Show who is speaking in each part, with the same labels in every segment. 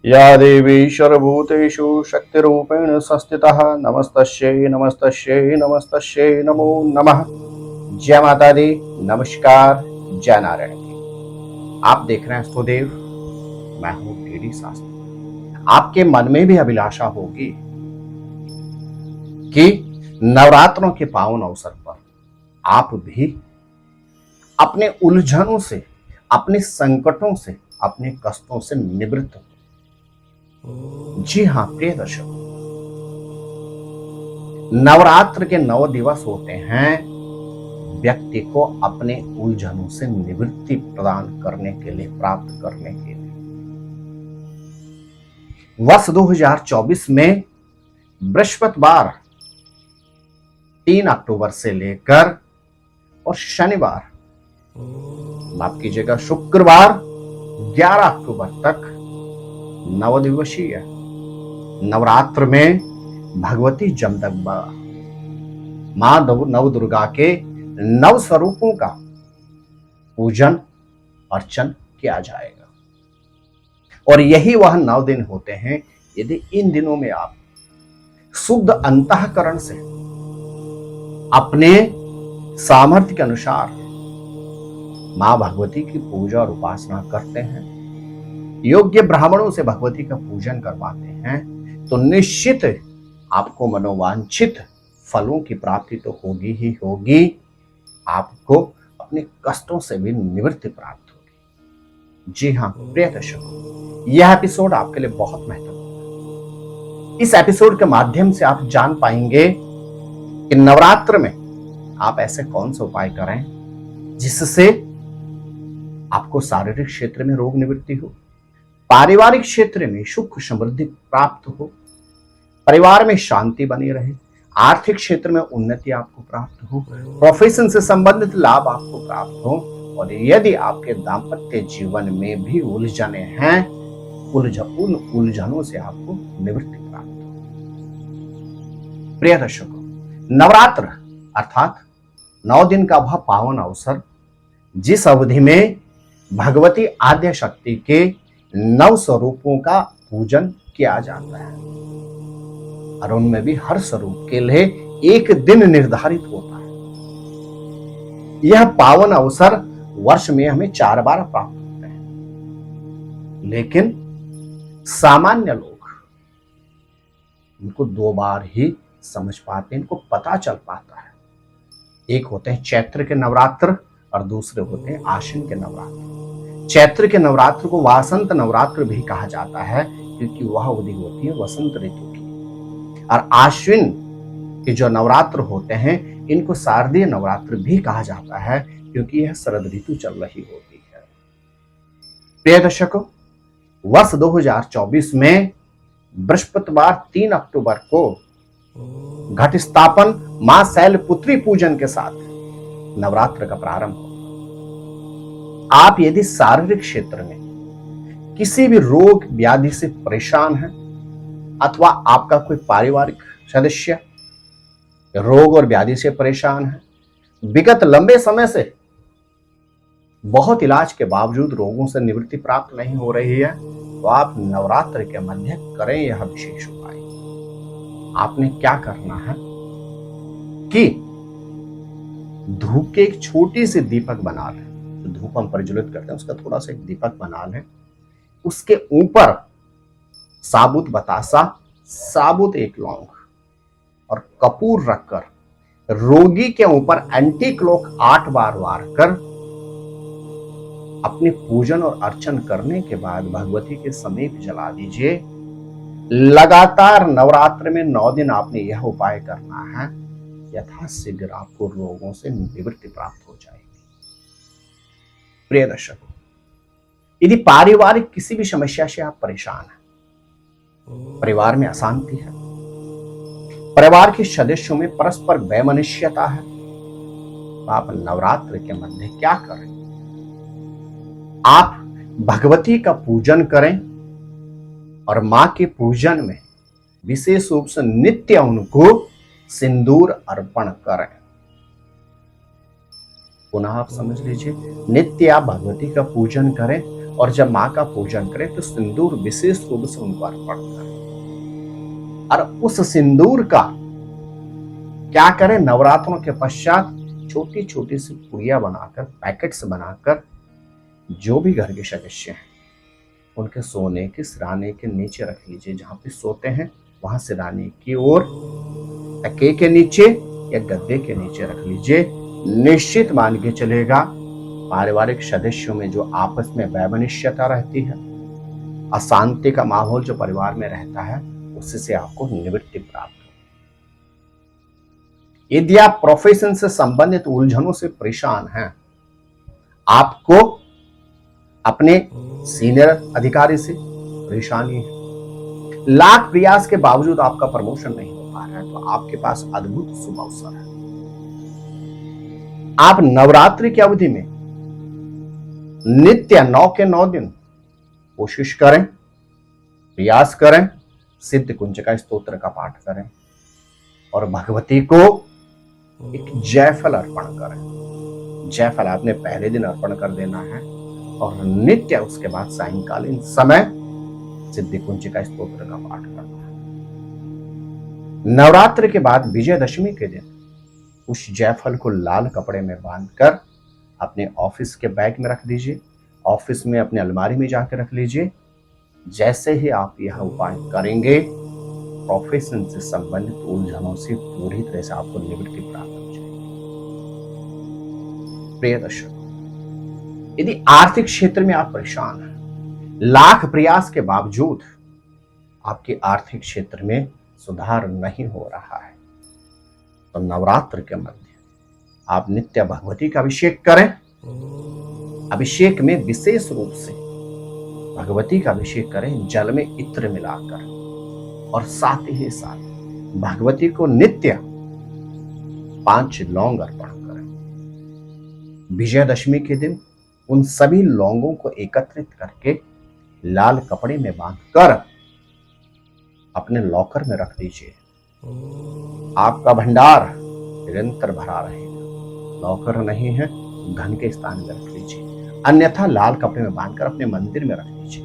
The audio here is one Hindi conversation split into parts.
Speaker 1: या देवी सर्वभूतेषु शक्तिरूपेण संस्थितः नमस्तस्यै नमस्तस्यै नमस्तस्यै नमो नमः। जय माता दी। नमस्कार। जय नारायण की। आप देख रहे हैं सुदेव। मैं हूं डीडी शास्त्री। आपके मन में भी अभिलाषा होगी कि नवरात्रों के पावन अवसर पर आप भी अपने उलझनों से, अपने संकटों से, अपने कष्टों से निवृत्त हो। जी हाँ प्रिय दर्शक, नवरात्र के 9 दिवस होते हैं व्यक्ति को अपने उलझनों से निवृत्ति प्रदान करने के लिए, प्राप्त करने के लिए। वर्ष 2024 में बृहस्पतिवार 3 अक्टूबर से लेकर और शनिवार, माफ कीजिएगा, शुक्रवार 11 अक्टूबर तक 9 दिवसीय नवरात्र में भगवती जमदग्बा मां नवदुर्गा के 9 स्वरूपों का पूजन अर्चन किया जाएगा। और यही वह 9 दिन होते हैं यदि इन दिनों में आप शुद्ध अंतःकरण से अपने सामर्थ्य के अनुसार मां भगवती की पूजा और उपासना करते हैं, योग्य ब्राह्मणों से भगवती का पूजन करवाते हैं, तो निश्चित आपको मनोवांछित फलों की प्राप्ति तो होगी ही होगी, आपको अपने कष्टों से भी निवृत्ति प्राप्त होगी। जी हाँ प्रिय दर्शकों, यह एपिसोड आपके लिए बहुत महत्वपूर्ण है। इस एपिसोड के माध्यम से आप जान पाएंगे कि नवरात्र में आप ऐसे कौन से उपाय करें जिससे आपको शारीरिक क्षेत्र में रोग निवृत्ति हो, पारिवारिक क्षेत्र में सुख समृद्धि प्राप्त हो, परिवार में शांति बनी रहे, आर्थिक क्षेत्र में उन्नति आपको प्राप्त हो, प्रोफेशन से संबंधित लाभ आपको प्राप्त हो, और यदि आपके दाम्पत्य जीवन में भी उलझने हैं, उन उलझनों से आपको निवृत्ति प्राप्त हो। प्रिय दर्शकों, नवरात्र अर्थात 9 दिन का वह पावन अवसर जिस अवधि में भगवती आद्य शक्ति के 9 स्वरूपों का पूजन किया जाता है, और उनमें भी हर स्वरूप के लिए एक दिन निर्धारित होता है। यह पावन अवसर वर्ष में हमें 4 बार प्राप्त होते हैं, लेकिन सामान्य लोग इनको 2 बार ही समझ पाते हैं, इनको पता चल पाता है। एक होते हैं चैत्र के नवरात्र और दूसरे होते हैं आश्विन के नवरात्र। चैत्र के नवरात्र को वासंत नवरात्र भी कहा जाता है, क्योंकि वह अवधि होती है वसंत ऋतु की। और आश्विन के जो नवरात्र होते हैं इनको शारदीय नवरात्र भी कहा जाता है, क्योंकि यह शरद ऋतु चल रही होती है। प्रिय दर्शकों, वर्ष 2024 में बृहस्पतिवार 3 अक्टूबर को घट स्थापन मां शैलपुत्री पूजन के साथ नवरात्र का प्रारंभ हो। आप यदि शारीरिक क्षेत्र में किसी भी रोग व्याधि से परेशान हैं, अथवा आपका कोई पारिवारिक सदस्य रोग और व्याधि से परेशान है, विगत लंबे समय से बहुत इलाज के बावजूद रोगों से निवृत्ति प्राप्त नहीं हो रही है, तो आप नवरात्र के मध्य करें यह विशेष उपाय। आपने क्या करना है कि धूप के एक छोटी सी दीपक बना लें, जो धूप हम प्रज्वलित करते हैं उसका थोड़ा सा एक दीपक बना लें, उसके ऊपर साबुत बतासा, साबुत 1 लौंग और कपूर रखकर रोगी के ऊपर एंटी क्लॉक 8 बार वार कर अपने पूजन और अर्चन करने के बाद भगवती के समीप जला दीजिए। लगातार नवरात्र में 9 दिन आपने यह उपाय करना है, यथाशीघ्र आपको रोगों से निवृत्ति प्राप्त हो जाएगी। प्रिय दर्शकों, यदि पारिवारिक किसी भी समस्या से आप परेशान हैं, परिवार में अशांति है, परिवार के सदस्यों में परस्पर वैमनस्यता है, तो आप नवरात्र के मध्य क्या करें? आप भगवती का पूजन करें और मां के पूजन में विशेष रूप से नित्य उनको सिंदूर अर्पण करें। पुनः आप समझ लीजिए, नित्य आप भगवती का पूजन करें और जब माँ का पूजन करें तो सिंदूर विशेष रूप से उनको अर्पण करें। और उस सिंदूर का क्या करें, नवरात्रों के पश्चात छोटी छोटी सी पुड़िया बनाकर, पैकेट्स बनाकर जो भी घर के सदस्य हैं उनके सोने के सिराने के नीचे रख लीजिए। जहां पे सोते हैं वहां सिराने की ओर, तकिए के नीचे या गद्दे के नीचे रख लीजिए। निश्चित मान के चलेगा पारिवारिक सदस्यों में जो आपस में वैमनस्यता रहती है, अशांति का माहौल जो परिवार में रहता है, उससे आपको निवृत्ति प्राप्त हो। यदि आप प्रोफेशन से संबंधित उलझनों से परेशान हैं, आपको अपने सीनियर अधिकारी से परेशानी है, लाख प्रयास के बावजूद आपका प्रमोशन नहीं हो पा रहा है, तो आपके पास अद्भुत शुभ अवसर है। आप नवरात्रि की अवधि में नित्य 9 के 9 दिन कोशिश करें, प्रयास करें, सिद्ध कुंजिका स्तोत्र का पाठ करें और भगवती को एक जयफल अर्पण करें। जयफल आपने पहले दिन अर्पण कर देना है और नित्य उसके बाद सायंकालीन समय सिद्धि कुंजिका स्तोत्र का पाठ करना है। नवरात्र के बाद विजयदशमी के दिन उस जयफल को लाल कपड़े में बांधकर अपने ऑफिस के बैग में रख दीजिए, ऑफिस में अपने अलमारी में जाकर रख लीजिए। जैसे ही आप यह उपाय करेंगे, प्रोफेशन से संबंधित उलझनों से पूरी तरह से आपको निवृत्ति प्राप्त हो जाएगी। प्रिय दर्शक, यदि आर्थिक क्षेत्र में आप परेशान हैं, लाख प्रयास के बावजूद आपके आर्थिक क्षेत्र में सुधार नहीं हो रहा है, तो नवरात्र के मध्य आप नित्य भगवती का अभिषेक करें। अभिषेक में विशेष रूप से भगवती का अभिषेक करें जल में इत्र मिलाकर, और साथ ही साथ भगवती को नित्य 5 लौंग अर्पण करें। विजयदशमी के दिन उन सभी लौंगों को एकत्रित करके लाल कपड़े में बांधकर अपने लॉकर में रख दीजिए। आपका भंडार निरंतर भरा रहेगा। लॉकर नहीं है, धन के स्थान में रख लीजिए, अन्यथा लाल कपड़े में बांधकर अपने मंदिर में रख लीजिए।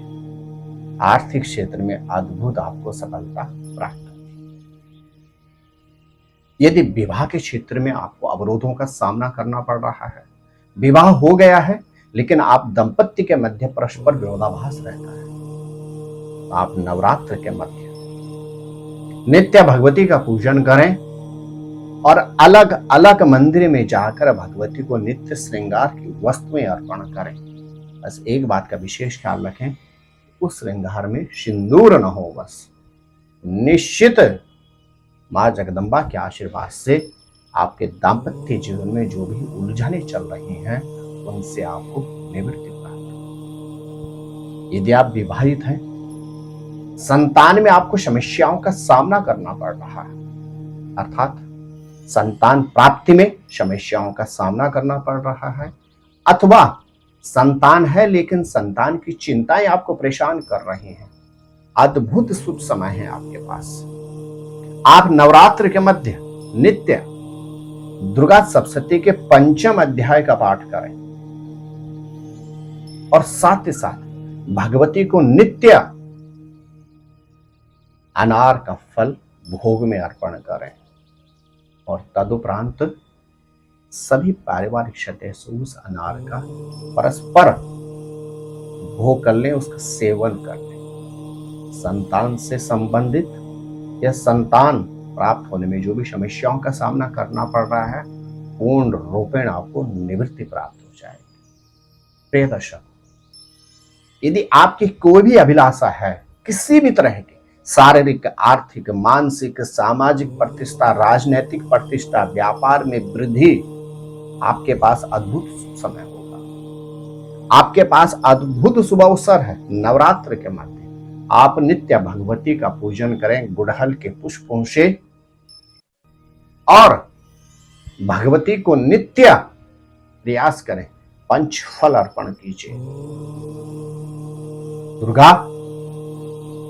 Speaker 1: आर्थिक क्षेत्र में अद्भुत आपको सफलता प्राप्त होगी। यदि विवाह के क्षेत्र में आपको अवरोधों का सामना करना पड़ रहा है, विवाह हो गया है लेकिन आप दंपत्ति के मध्य परस्पर विरोधाभास रहता है, तो आप नवरात्र के मध्य नित्य भगवती का पूजन करें और अलग अलग मंदिर में जाकर भगवती को नित्य श्रृंगार की वस्तुएं अर्पण करें। बस एक बात का विशेष ख्याल रखें, उस श्रृंगार में सिंदूर न हो। बस निश्चित मां जगदम्बा के आशीर्वाद से आपके दाम्पत्य जीवन में जो भी उलझनें चल रही हैं, उनसे आपको निवृत्ति प्राप्त हो। यदि आप विवाहित हैं, संतान में आपको समस्याओं का सामना करना पड़ रहा है, अर्थात संतान प्राप्ति में समस्याओं का सामना करना पड़ रहा है, अथवा संतान है लेकिन संतान की चिंताएं आपको परेशान कर रही हैं, अद्भुत शुभ समय है आपके पास। आप नवरात्र के मध्य नित्य दुर्गा सप्तशती के 5वें अध्याय का पाठ करें और साथ ही साथ भगवती को नित्य अनार का फल भोग में अर्पण करें और तदुपरांत सभी पारिवारिक सदस्य उस अनार का परस्पर भोग कर लें, उसका सेवन कर लें। संतान से संबंधित या संतान प्राप्त होने में जो भी समस्याओं का सामना करना पड़ रहा है, पूर्ण रूपेण आपको निवृत्ति प्राप्त हो जाएगी। प्रिय दर्शक, यदि आपकी कोई भी अभिलाषा है, किसी भी तरह की शारीरिक, आर्थिक, मानसिक, सामाजिक प्रतिष्ठा, राजनैतिक प्रतिष्ठा, व्यापार में वृद्धि, आपके पास अद्भुत समय होगा। आपके पास अद्भुत शुभ अवसर है। नवरात्र के मध्य आप नित्य भगवती का पूजन करें गुड़हल के पुष्पों से और भगवती को नित्य प्रयास करें, पंचफल अर्पण कीजिए। दुर्गा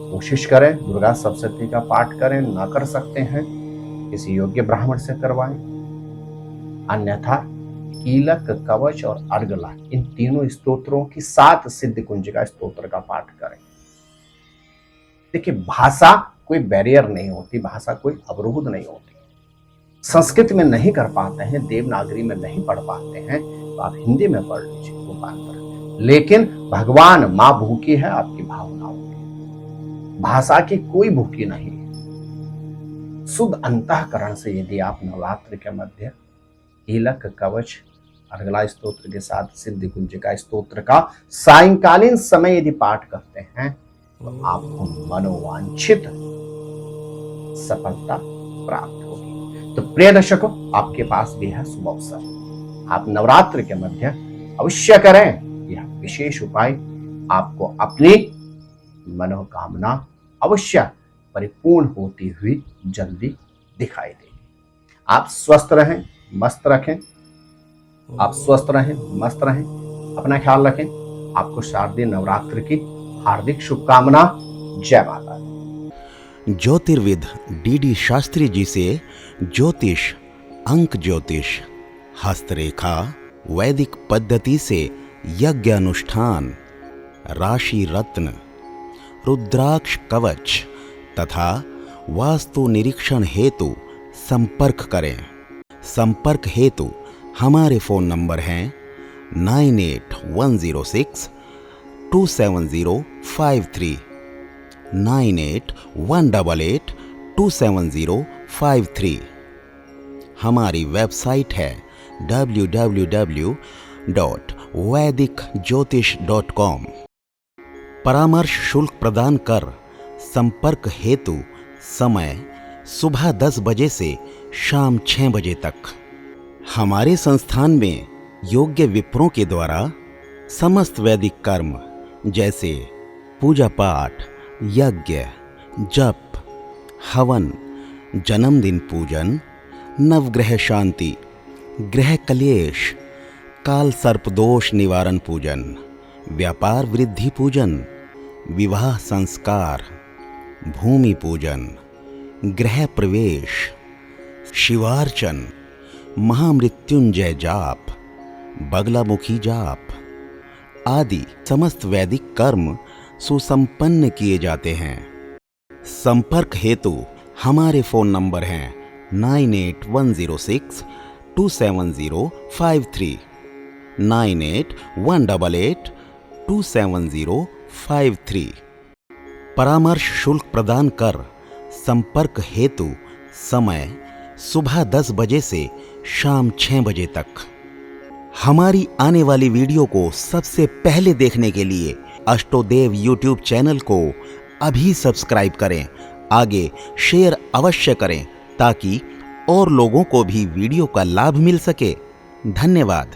Speaker 1: कोशिश करें, दुर्गा सप्तशती का पाठ करें। ना कर सकते हैं किसी योग्य ब्राह्मण से करवाएं, अन्यथा कीलक, कवच और अर्गला, इन तीनों स्तोत्रों की 7 सिद्ध कुंजिका स्तोत्र का पाठ करें। देखिए, भाषा कोई बैरियर नहीं होती, भाषा कोई अवरोध नहीं होती। संस्कृत में नहीं कर पाते हैं, देवनागरी में नहीं पढ़ पाते हैं, तो आप हिंदी में पढ़ लीजिए रूपांतर। लेकिन भगवान, मां भूखी है आपकी भावनाओं की, भाषा की कोई भूखी नहीं। शुद्ध अंतःकरण से यदि आप नवरात्र के मध्य कीलक, कवच, अर्गला स्तोत्र के साथ सिद्ध कुंजिका स्तोत्र का सायंकालीन समय यदि पाठ करते हैं तो आपको मनोवांछित सफलता प्राप्त होगी। तो प्रिय दर्शकों, आपके पास भी है शुभ अवसर, आप नवरात्र के मध्य अवश्य करें यह विशेष उपाय, आपको अपनी मनोकामना अवश्य परिपूर्ण होती हुई जल्दी दिखाई देगी। आप स्वस्थ रहें, मस्त रखें, आप स्वस्थ रहें, मस्त रहें, अपना ख्याल रखें। आपको शारदीय नवरात्र की हार्दिक शुभकामना। जय माता दी।
Speaker 2: ज्योतिर्विद डीडी शास्त्री जी से ज्योतिष, अंक ज्योतिष, हस्तरेखा, वैदिक पद्धति से यज्ञ अनुष्ठान, राशि रत्न, रुद्राक्ष कवच तथा वास्तु निरीक्षण हेतु संपर्क करें। संपर्क हेतु हमारे फोन नंबर हैं 9810627053, 9818827053। हमारी वेबसाइट है www.vedicjyotish.com। परामर्श शुल्क प्रदान कर संपर्क हेतु समय सुबह 10 बजे से शाम 6 बजे तक। हमारे संस्थान में योग्य विप्रों के द्वारा समस्त वैदिक कर्म जैसे पूजा पाठ, यज्ञ, जप, हवन, जन्मदिन पूजन, नवग्रह शांति, ग्रह कलेश, काल सर्पदोष निवारण पूजन, व्यापार वृद्धि पूजन, विवाह संस्कार, भूमि पूजन, गृह प्रवेश, शिवार्चन, महामृत्युंजय जाप, बगलामुखी जाप आदि समस्त वैदिक कर्म सुसंपन्न किए जाते हैं। संपर्क हेतु हमारे फोन नंबर हैं 9810627053, 9818827053। परामर्श शुल्क प्रदान कर संपर्क हेतु समय सुबह 10 बजे से शाम 6 बजे तक। हमारी आने वाली वीडियो को सबसे पहले देखने के लिए अष्टोदेव यूट्यूब चैनल को अभी सब्सक्राइब करें। आगे शेयर अवश्य करें ताकि और लोगों को भी वीडियो का लाभ मिल सके। धन्यवाद।